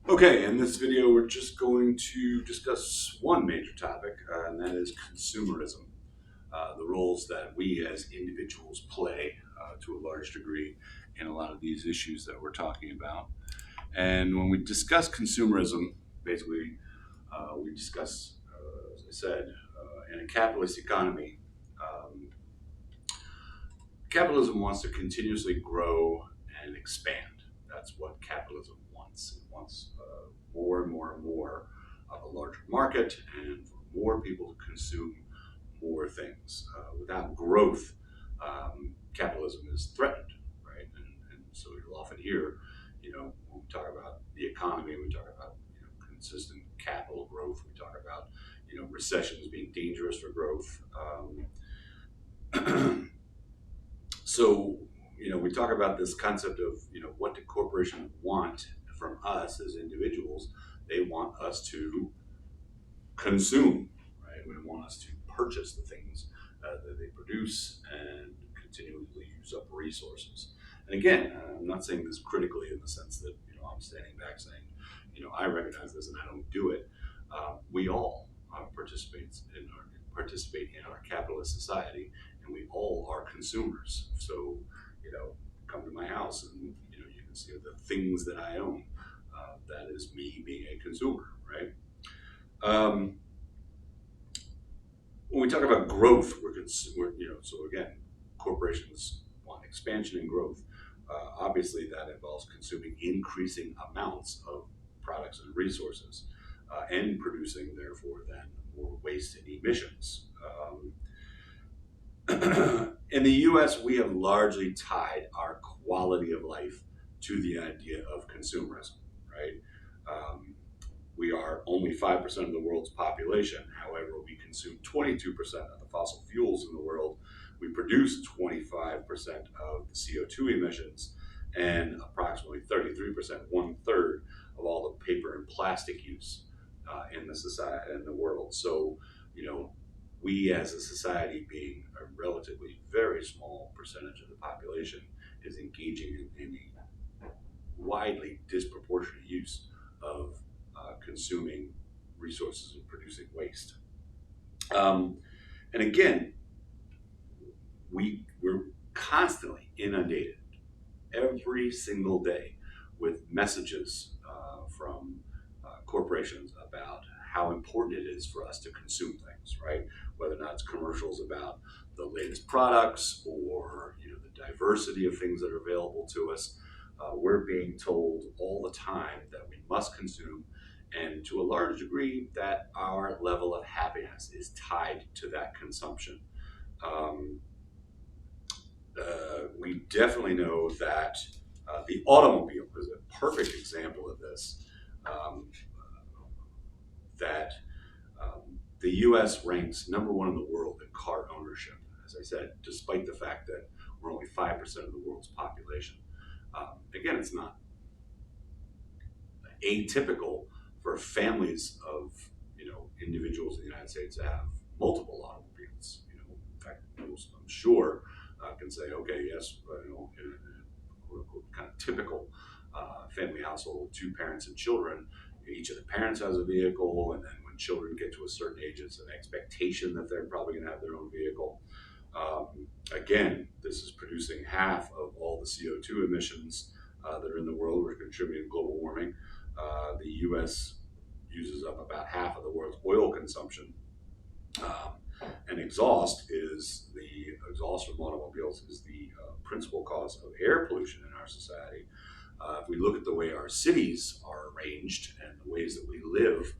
Okay, in this video, we're just going to discuss one major topic, and that is consumerism. The roles that we as individuals play to a large degree in a lot of these issues that we're talking about. And when we discuss consumerism, basically, we discuss, as I said, in a capitalist economy, um, capitalism wants to continuously grow and expand. That's what capitalism wants. It wants more and more and more of a larger market and for more people to consume more things. Without growth, capitalism is threatened, right? And so you'll often hear, when we talk about the economy, we talk about consistent capital growth. We talk about recessions being dangerous for growth. So, we talk about this concept of, what do corporations want from us as individuals? They want us to consume, right? They want us to purchase the things that they produce and continually use up resources. And again, I'm not saying this critically in the sense that, I'm standing back saying, I recognize this and I don't do it. We all participate in our capitalist society, and we all are consumers. So, come to my house and you can see the things that I own. That is me being a consumer, right? Um, when we talk about growth, so again, corporations want expansion and growth. Obviously, that involves consuming increasing amounts of products and resources, and producing, therefore, then more waste and emissions. In the US, we have largely tied our quality of life to the idea of consumerism, right? Um, we are only 5% of the world's population. However, we consume 22% of the fossil fuels in the world. We produce 25% of the CO2 emissions and approximately 33%, one third of all the paper and plastic use in the society in the world. So, we as a society, being a relatively very small percentage of the population, is engaging in a widely disproportionate use of consuming resources and producing waste. And again, we're constantly inundated every single day with messages from corporations about how important it is for us to consume things, right? Whether or not it's commercials about the latest products or the diversity of things that are available to us. We're being told all the time that we must consume, and to a large degree, that our level of happiness is tied to that consumption. Um, we definitely know that the automobile is a perfect example of this. Um, that the U.S. ranks number one in the world in car ownership, as I said, despite the fact that we're only 5% of the world's population. Again, it's not atypical for families of individuals in the United States to have multiple automobiles. In fact, most, I'm sure, can say, okay, yes, in a quote unquote kind of typical family household, two parents and children, each of the parents has a vehicle, and then when children get to a certain age, it's an expectation that they're probably going to have their own vehicle. Again, this is producing half of all the CO2 emissions that are in the world. We're contributing to global warming. The U.S. uses up about half of the world's oil consumption. And exhaust from automobiles is the principal cause of air pollution in our society. If we look at the way our cities are arranged and the ways that we live,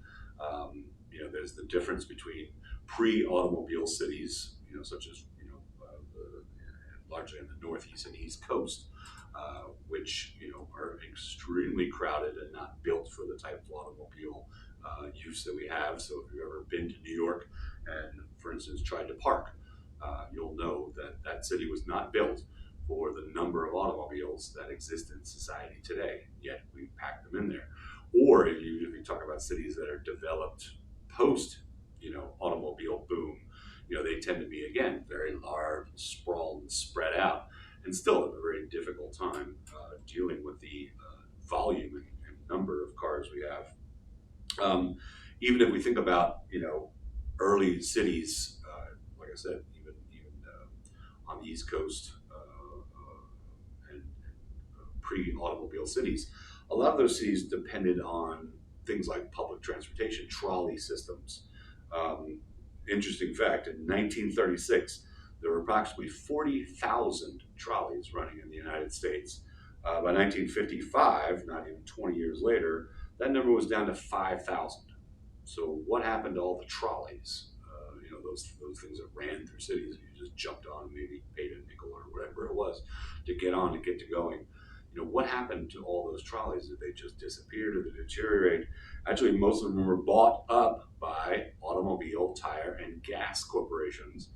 there's the difference between pre-automobile cities, such as largely in the Northeast and East Coast, which are extremely crowded and not built for the type of automobile use that we have. So if you've ever been to New York and, for instance, tried to park, you'll know that that city was not built for the number of automobiles that exist in society today, yet we pack them in there. Or if you talk about cities that are developed post, automobile boom, they tend to be, again, very large, sprawled, and spread out, and still have a very difficult time dealing with the volume and number of cars we have. Even if we think about, early cities, like I said, even on the East Coast, and pre-automobile cities, a lot of those cities depended on things like public transportation, trolley systems. Um, Interesting fact: in 1936, there were approximately 40,000 trolleys running in the United States. By 1955, not even 20 years later, that number was down to 5,000. So what happened to all the trolleys? Those things that ran through cities. You just jumped on, maybe paid a nickel or whatever it was to get on, to get to going. What happened to all those trolleys? Did they just disappear? Did they deteriorate? Actually, most of them were bought up by automobile, tire, and gas corporations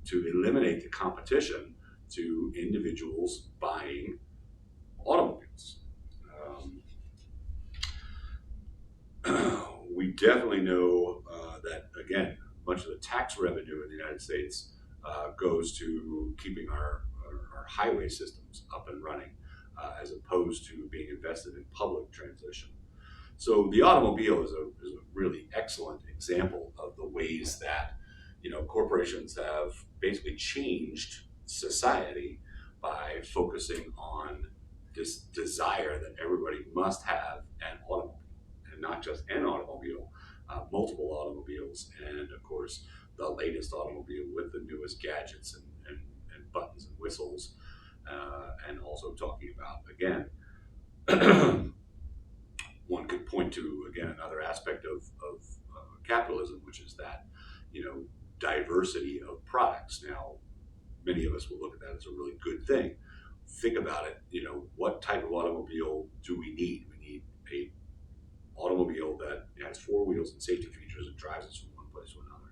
to eliminate the competition to individuals buying automobiles. We definitely know that, again, much of the tax revenue in the United States goes to keeping our highway systems up and running, as opposed to being invested in public transition. So the automobile is a really excellent example of the ways that corporations have basically changed society by focusing on this desire that everybody must have an automobile, and not just an automobile, multiple automobiles, and of course the latest automobile with the newest gadgets and buttons and whistles, and also talking about, again, one could point to, again, another aspect of capitalism, which is that diversity of products. Now, many of us will look at that as a really good thing. Think about it. What type of automobile do we need? We need a automobile that has four wheels and safety features and drives us from one place to another.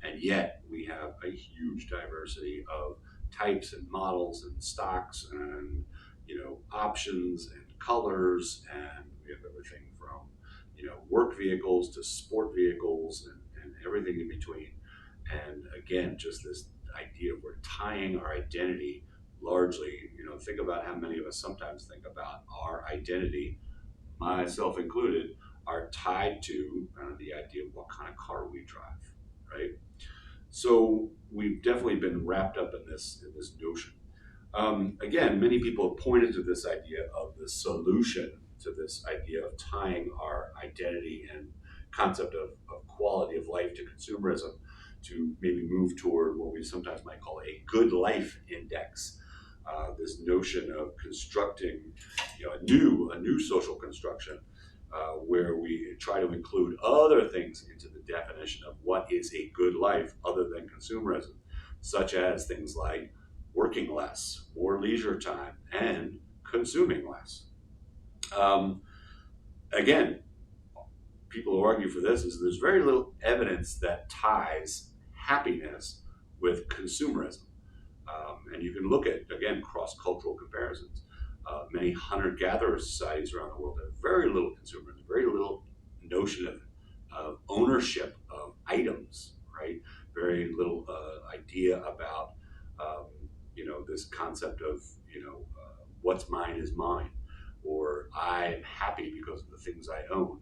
And yet we have a huge diversity of types and models and stocks and options and colors, and we have everything from work vehicles to sport vehicles and everything in between. And again, just this idea of we're tying our identity largely, think about how many of us sometimes think about our identity, myself included, are tied to the idea of what kind of car we drive, right? So we've definitely been wrapped up in this notion. Again, many people have pointed to this idea of the solution to this idea of tying our identity and concept of quality of life to consumerism, to maybe move toward what we sometimes might call a good life index. This notion of constructing a new social construction, where we try to include other things into the definition of what is a good life other than consumerism, such as things like working less, more leisure time, and consuming less. Again, people who argue for this is there's very little evidence that ties happiness with consumerism. And you can look at, again, cross-cultural comparisons. Many hunter-gatherer societies around the world have very little consumerism, very little notion of ownership of items, right? Very little idea about, this concept of, what's mine is mine, or I am happy because of the things I own.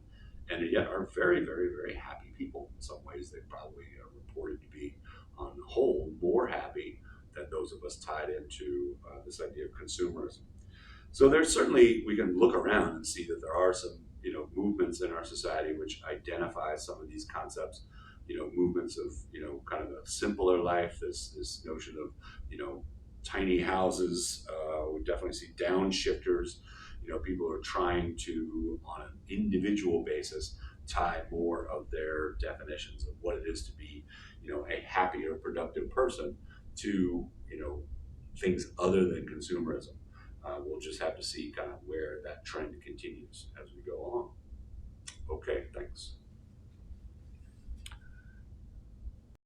And yet are very, very, very happy people. In some ways, they probably are reported to be, on the whole, more happy than those of us tied into this idea of consumerism. So there's certainly, we can look around and see that there are some, movements in our society which identify some of these concepts, movements of, kind of a simpler life, this notion of, tiny houses. We definitely see downshifters, people who are trying to, on an individual basis, tie more of their definitions of what it is to be, a happy or productive person to, things other than consumerism. We'll just have to see kind of where that trend continues as we go along. Okay, thanks.